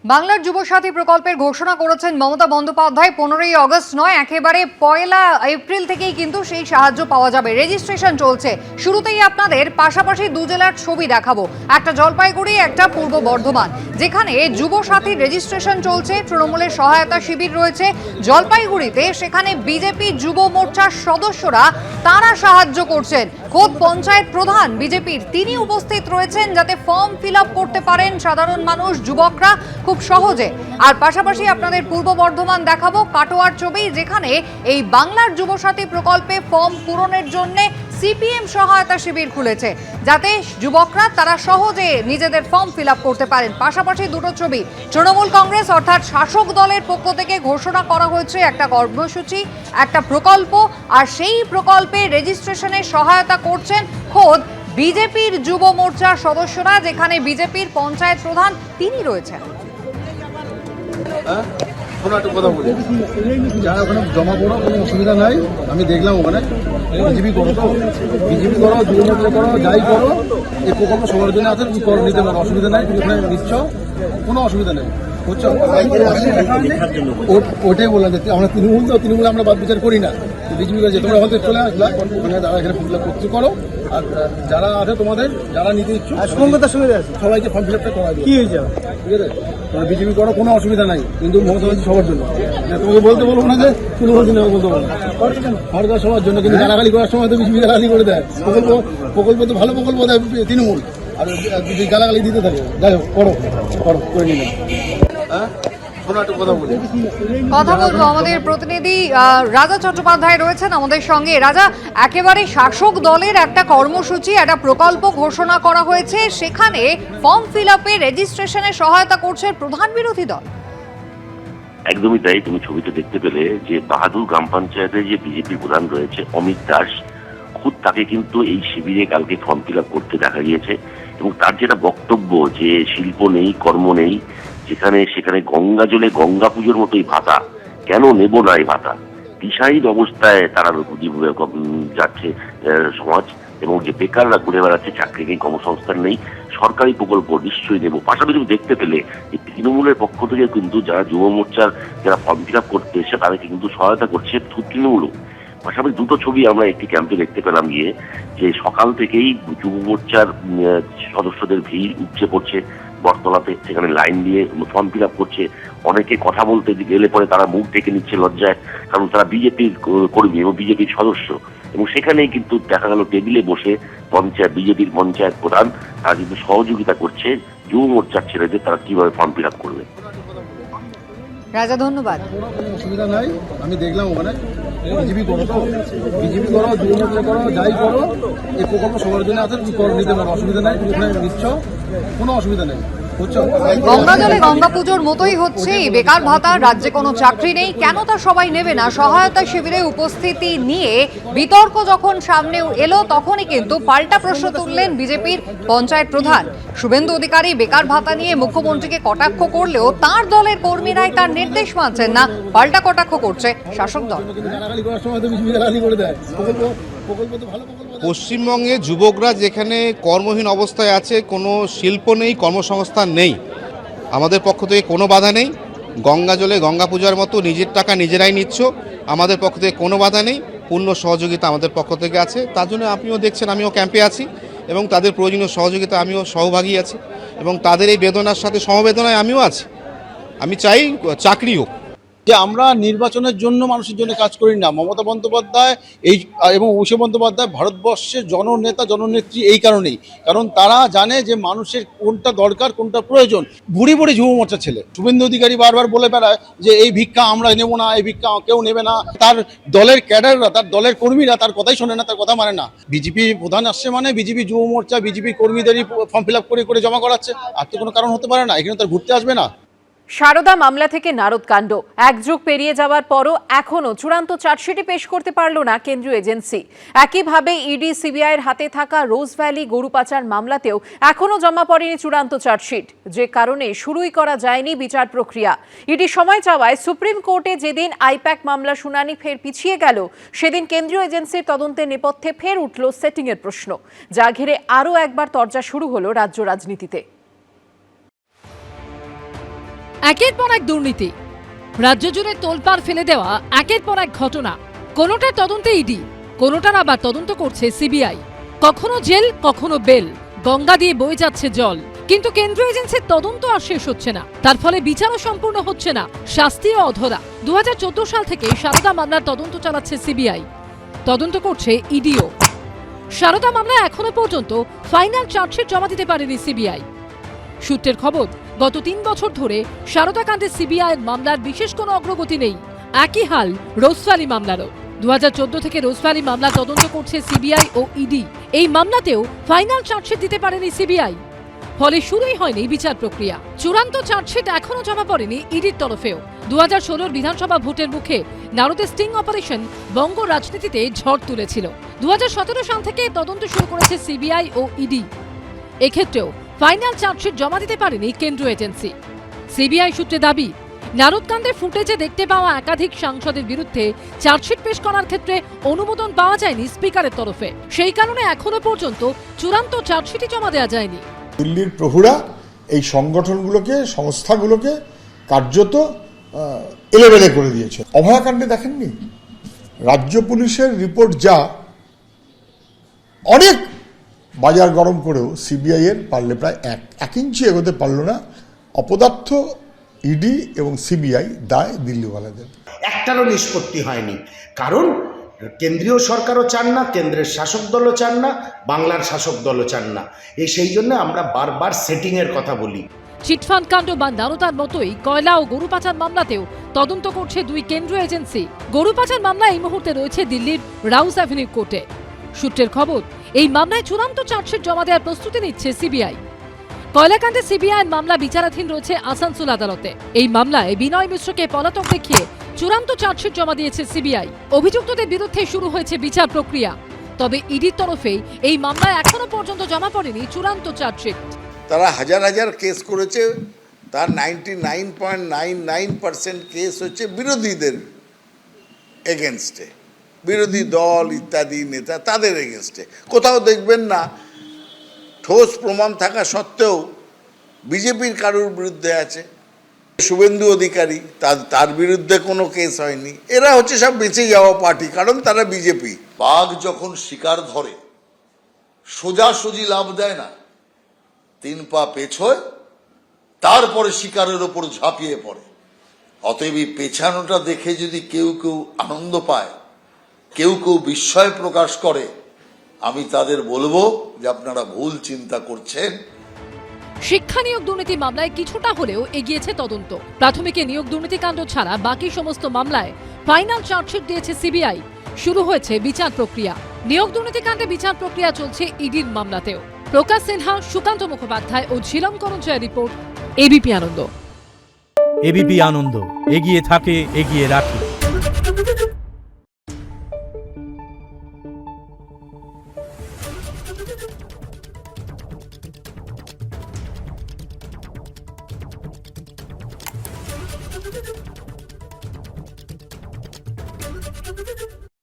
বাংলার যুবসাথী প্রকল্পের ঘোষণা করেছেন মমতা বন্দ্যোপাধ্যায়। 15ই আগস্ট নয়, একেবারে 1 এপ্রিল থেকেই কিন্তু সেই সাহায্য পাওয়া যাবে। রেজিস্ট্রেশন চলছে। শুরুতেই আপনাদের পাশাপাশি দু জেলার ছবি দেখাবো, একটা জলপাইগুড়ি, একটা পূর্ব বর্ধমান, যেখানে যুবসাথীর রেজিস্ট্রেশন চলছে। তৃণমূলের সহায়তা শিবির রয়েছে জলপাইগুড়িতে, সেখানে বিজেপি যুব মোর্চার সদস্যরা তারা সাহায্য করছেন। খোদ পঞ্চায়েত প্রধান বিজেপির তিনি উপস্থিত রয়েছেন, যাতে ফর্ম ফিল আপ করতে পারেন সাধারণ মানুষ, যুবকরা খুব সহজে। আর পাশাপাশি আপনাদের পূর্ব বর্ধমান দেখাবো, কাটোয়ার ছবি, যেখানে এই বাংলার যুবসাথী প্রকল্পে ফর্ম পূরণের জন্য সিপিএম সহায়তা শিবির খুলেছে, যাতে যুবকরা তারা সহজে নিজেদের ফর্ম ফিল আপ করতে পারেন। পাশাপাশি দুটো ছবি, তৃণমূল কংগ্রেস অর্থাৎ শাসক দলের পক্ষ থেকে ঘোষণা করা হয়েছে একটা কর্মসূচি, একটা প্রকল্প, আর সেই প্রকল্পে রেজিস্ট্রেশনে সহায়তা করছেন খোদ বিজেপির যুব মোর্চার সদস্যরা, যেখানে বিজেপির পঞ্চায়েত প্রধান তিনি রয়েছেন। কথা বলি, যারা ওখানে জমা পড়ো কোনো অসুবিধা নাই। আমি দেখলাম ওখানে বিজেপি করো, তো বিজেপি করো, যুব মোর্চা করো, যাই করো, এই প্রকল্প সবার জন্য আছে, তুমি করো, নিতে পারো, অসুবিধা নাই। তুমি ওখানে নিচ্ছ, কোনো অসুবিধা নেই। ওটাই বললাম যে আমরা তৃণমূল আমরা বাদ বিচার করি না। বিজেপি যে তোমরা হয়তো চলে আসলা, ওখানে যারা এখানে ফর্ম ফিল আপ করতে করো, আর যারা আছে তোমাদের যারা নিতে ইচ্ছুক সবাইকে ফর্ম ফিল আপটা করা কি হয়ে যাবে, ঠিক আছে? তোমরা বিজেপি করো, কোনো অসুবিধা নাই, কিন্তু মমতা ব্যানার্জি সবার জন্য। তোমাকে বলতে বলবো না যে তৃণমূল বলতে বলবো, সরকার সবার জন্য। কিন্তু গালাগালি করার সময় তো বিজেপি গালাগালি করে দেয়। প্রকল্প তো ভালো প্রকল্প দেয় তৃণমূল, আর যদি গালাগালি দিতে থাকে, যাই হোক করো করে নিলাম। কথা বলবো, আমাদের প্রতিনিধি রাজা চট্টোপাধ্যায় রয়েছেন আমাদের সঙ্গে। রাজা, একেবারে শাসক দলের একটা কর্মসূচি, একটা প্রকল্প ঘোষণা করা হয়েছে, সেখানে ফর্ম ফিল আপে রেজিস্ট্রেশনে সহায়তা করছে প্রধান বিরোধী দল। একদমই তাই। তুমি ছবিতে দেখতে পেলে যে বাহাদুর গ্রাম পঞ্চায়েতের যে বিজেপি প্রধান রয়েছে অমিত দাস, খুদ তাকে কিন্তু এই শিবিরে কালকে ফর্ম ফিল আপ করতে দেখা গিয়েছে। এবং তার যেটা বক্তব্য যে শিল্প নেই, কর্ম নেই, সেখানে গঙ্গা জলে গঙ্গা পুজোর মতোই ভাতা, কেন নেব না এই ভাতা? দিশাহীন অবস্থায় তারা যাচ্ছে সমাজ, এবং যে বেকাররা ঘুরে বেড়াচ্ছে, চাকরি নেই, কর্মসংস্থান নেই, সরকারি প্রকল্প নিশ্চয়ই নেব। পাশাপাশি দেখতে পেলে যে তৃণমূলের পক্ষ থেকে কিন্তু যারা যুব মোর্চার যারা ফর্ম ফিল আপ করতে এসে তাদেরকে কিন্তু সহায়তা করছে তৃণমূলও। পাশাপাশি দুটো ছবি আমরা একটি ক্যাম্পে দেখতে পেলাম গিয়ে, যে সকাল থেকেই যুব মোর্চার সদস্যদের ভিড় উপচে পড়ছে বটতলাতে, সেখানে লাইন দিয়ে ফর্ম ফিল আপ করছে। অনেকে কথা বলতে গেলে পরে তারা মুখ ঢেকে নিচ্ছে লজ্জায়, কারণ তারা বিজেপির কর্মী এবং বিজেপির সদস্য। এবং সেখানেই কিন্তু দেখা গেল টেবিলে বসে বিজেপির পঞ্চায়েত প্রধান তারা কিন্তু সহযোগিতা করছে যুব মোর্চার ছেলেদের, তারা কিভাবে ফর্ম ফিল আপ করবে। রাজা, ধন্যবাদ। কোনো অসুবিধা নাই। আমি দেখলাম ওখানে বিজেপি করো, তো বিজেপি করো, যুব মোর্চা করো, যাই করো, এই প্রকল্প সবার জন্য আছে, তুমি করো, নিতে পারো, অসুবিধা নাই। তুমি ওখানে নিচ্ছ, কোনো অসুবিধা নেই। গঙ্গা জলে গঙ্গা পুজোর মতোই হচ্ছে এই বেকার ভাতা। রাজ্যে কোনো চাকরি নেই, কেন তা সবাই নেবে না? সহায়তা শিবিরে উপস্থিতি নিয়ে বিতর্ক যখন সামনে এলো, তখনই কিন্তু পাল্টা প্রশ্ন তুললেন বিজেপির পঞ্চায়েত প্রধান শুভেন্দু অধিকারী। বেকার ভাতা নিয়ে মুখ্যমন্ত্রীকে কটাক্ষ করলেও তার দলের কর্মীরাই তার নির্দেশ মানছেন না, পাল্টা কটাক্ষ করছে শাসক দল। পশ্চিমবঙ্গে যুবকরা যেখানে কর্মহীন অবস্থায় আছে, কোনো শিল্প নেই, কর্মসংস্থান নেই, আমাদের পক্ষ থেকে কোনো বাধা নেই। গঙ্গা জলে গঙ্গা পূজার মতো নিজের টাকা নিজেরাই নিচ্ছ, আমাদের পক্ষ থেকে কোনো বাধা নেই। পূর্ণ সহযোগিতা আমাদের পক্ষ থেকে আছে। তার জন্য আপনিও দেখছেন আমিও ক্যাম্পে আছি, এবং তাদের প্রয়োজনীয় সহযোগিতা আমিও সহভাগী আছি, এবং তাদের এই বেদনার সাথে সমবেদনায় আমিও আছি। আমি চাই চাকরি হোক। যে আমরা নির্বাচনের জন্য মানুষের জন্য কাজ করি না। মমতা বন্দ্যোপাধ্যায় এবং অভিষেক বন্দ্যোপাধ্যায় ভারতবর্ষের জননেতা জননেত্রী এই কারণেই, কারণ তারা জানে যে মানুষের কোনটা দরকার, কোনটা প্রয়োজন। বুড়ি বুড়ি যুব মোর্চার ছেলে শুভেন্দু অধিকারী বারবার বলে বেড়ায় যে এই ভিক্ষা আমরা নেব না, এই ভিক্ষা কেউ নেবে না। তার দলের ক্যাডাররা, তার দলের কর্মীরা তার কথাই শোনে না, তার কথা মানে না। বিজেপি প্রধান আসছে মানে বিজেপি যুব মোর্চা বিজেপি কর্মীদেরই ফর্ম ফিল আপ করে জমা করাচ্ছে। আর তো কোনো কারণ হতে পারে না, এখানে তার ঘুরতে আসবে না। সারদা মামলা থেকে নারদকাণ্ড, এক যুগ পেরিয়ে যাওয়ার পরও এখনও চূড়ান্ত চার্জশিটই পেশ করতে পারল না কেন্দ্রীয় এজেন্সি। একইভাবে ইডি সিবিআইয়ের হাতে থাকা রোজ ভ্যালি গরু পাচার মামলাতেও এখনও জমা পড়েনি চূড়ান্ত চার্জশিট, যে কারণে শুরুই করা যায়নি বিচার প্রক্রিয়া। ইডি সময় চাওয়ায় সুপ্রিম কোর্টে যেদিন আইপ্যাক মামলা শুনানি ফের পিছিয়ে গেল, সেদিন কেন্দ্রীয় এজেন্সির তদন্তের নেপথ্যে ফের উঠল সেটিংয়ের প্রশ্ন, যা ঘিরে আরও একবার তরজা শুরু হলো রাজ্য রাজনীতিতে। একের পর এক দুর্নীতি, রাজ্য জুড়ে তোলপাড় ফেলে দেওয়া একের পর এক ঘটনা। কোনোটার তদন্তে ইডি, কোনোটার আবার তদন্ত করছে সিবিআই। কখনো জেল, কখনো বেল, গঙ্গা দিয়ে বয়ে যাচ্ছে জল। কিন্তু কেন্দ্রীয় এজেন্সির তদন্ত আর শেষ হচ্ছে না, তার ফলে বিচারও সম্পূর্ণ হচ্ছে না, শাস্তিও অধরা। 2014 সাল থেকে সারদা মামলার তদন্ত চালাচ্ছে সিবিআই, তদন্ত করছে ইডিও। সারদা মামলায় এখনো পর্যন্ত ফাইনাল চার্জশিট জমা দিতে পারেনি সিবিআই। সূত্রের খবর, গত 3 বছর ধরে সারদা কাণ্ডে সিবিআইয়ের মামলার বিশেষ কোনো অগ্রগতি নেই। একই হাল রোজভ্যালি মামলারও। 2014 থেকে রোজভ্যালি মামলা তদন্ত করছে সিবিআই ও ইডি। এই মামলাতেও ফাইনাল চার্জশিট দিতে পারেনি সিবিআই, ফলে শুরুই হয়নি বিচার প্রক্রিয়া। চূড়ান্ত চার্জশিট এখনো জমা পড়েনি ইডির তরফেও। 2016 বিধানসভা ভোটের মুখে নারদের স্টিং অপারেশন বঙ্গ রাজনীতিতে ঝড় তুলেছিল। 2017 সাল থেকে তদন্ত শুরু করেছে সিবিআই ও ইডি। এক্ষেত্রেও ফাইনাল চার্জশিট জমা দিতে পারেনি কেন্দ্রীয় এজেন্সি। সিবিআই সূত্রে দাবি, নারদকাণ্ডের ফুটেজে দেখতে পাওয়া একাধিক সাংসদের বিরুদ্ধে চার্জশিট পেশ করার ক্ষেত্রে অনুমোদন পাওয়া যায়নি স্পিকারের তরফে। সেই কারণে এখনো পর্যন্ত চূড়ান্ত চার্জশিটই জমা দেওয়া যায়নি। দিল্লির প্রহরীরা এই সংগঠনগুলোকে, সংস্থাগুলোকে কার্যত এলেবেলে করে দিয়েছে। অভয়াকাণ্ডে দেখেননি রাজ্য পুলিশের রিপোর্ট, যা অনেক বাজার গরম করেও সিবিআই এর পারলে প্রায় এক ইঞ্চি এগোতে পারল না। অপদার্থ ইডি এবং সিবিআই, দায় দিল্লিওয়ালাদের। একটারও নিষ্পত্তি হয়নি, কারণ কেন্দ্রীয় সরকারও চান না, কেন্দ্রের শাসক দলও চান না, বাংলার শাসক দলও চান না। সেই জন্য আমরা বারবার সেটিংয়ের কথা বলি। চিটফান্ড কাণ্ড বা নারদার মতোই কয়লা ও গরু পাচার মামলাতেও তদন্ত করছে দুই কেন্দ্রীয় এজেন্সি। গরু পাচার মামলা এই মুহূর্তে রয়েছে দিল্লির রাউস অ্যাভিনিউ কোর্টে। সূত্রের খবর, এই মামলায় চূড়ান্ত চার্জশিট জমা দেওয়ার প্রস্তুতি নিচ্ছে সিবিআই। কয়লাকাণ্ডে সিবিআইয়ের মামলা বিচারাধীন রয়েছে আসানসোল আদালতে। এই মামলায় বিনয় মিশ্রকে পলাতক দেখিয়ে চূড়ান্ত চার্জশিট জমা দিয়েছে সিবিআই। অভিযুক্তদের বিরুদ্ধে শুরু হয়েছে বিচার প্রক্রিয়া। তবে ইডির তরফে এই মামলায় এখনো পর্যন্ত জমা পড়েনি চূড়ান্ত চার্জশিট। তারা হাজার হাজার কেস করেছে, তার 99.99% কেস হচ্ছে বিরোধীদের এগেনস্টে, বিরোধী দল ইত্যাদি নেতা তাদের এগেনস্টে। কোথাও দেখবেন না ঠোস প্রমাণ থাকা সত্ত্বেও বিজেপির কারোর বিরুদ্ধে আছে। শুভেন্দু অধিকারী, তার বিরুদ্ধে কোনো কেস হয়নি। এরা হচ্ছে সব বেঁচে যাওয়া পার্টি, কারণ তারা বিজেপি। বাঘ যখন শিকার ধরে সোজাসুজি লাভ দেয় না, 3 পা পেছোয়, তারপরে শিকারের ওপর ঝাঁপিয়ে পড়ে। অতএব এই পেছানোটা দেখে যদি কেউ কেউ আনন্দ পায়, কেউ কেউ বিস্ময় প্রকাশ করে, আমি তাদের বলবো যে আপনারা ভুল চিন্তা করছেন। শিক্ষা নিয়োগ দুর্নীতি মামলায় কিছুটা হলেও এগিয়েছে তদন্ত। প্রাথমিকে নিয়োগ দুর্নীতিকাণ্ড ছাড়া বাকি সমস্ত মামলায় ফাইনাল চার্জশিট দিয়েছে সিবিআই। শুরু হয়েছে বিচার প্রক্রিয়া। নিয়োগ দুর্নীতিকাণ্ডে বিচার প্রক্রিয়া চলছে ইডির মামলাতেও। প্রকাশ সিনহা, সুকান্ত মুখোপাধ্যায় ও ঝিলম করঞ্জয়ের রিপোর্ট, এবিপি আনন্দ। এবিপি আনন্দ, এগিয়ে থাকে, এগিয়ে রাখে।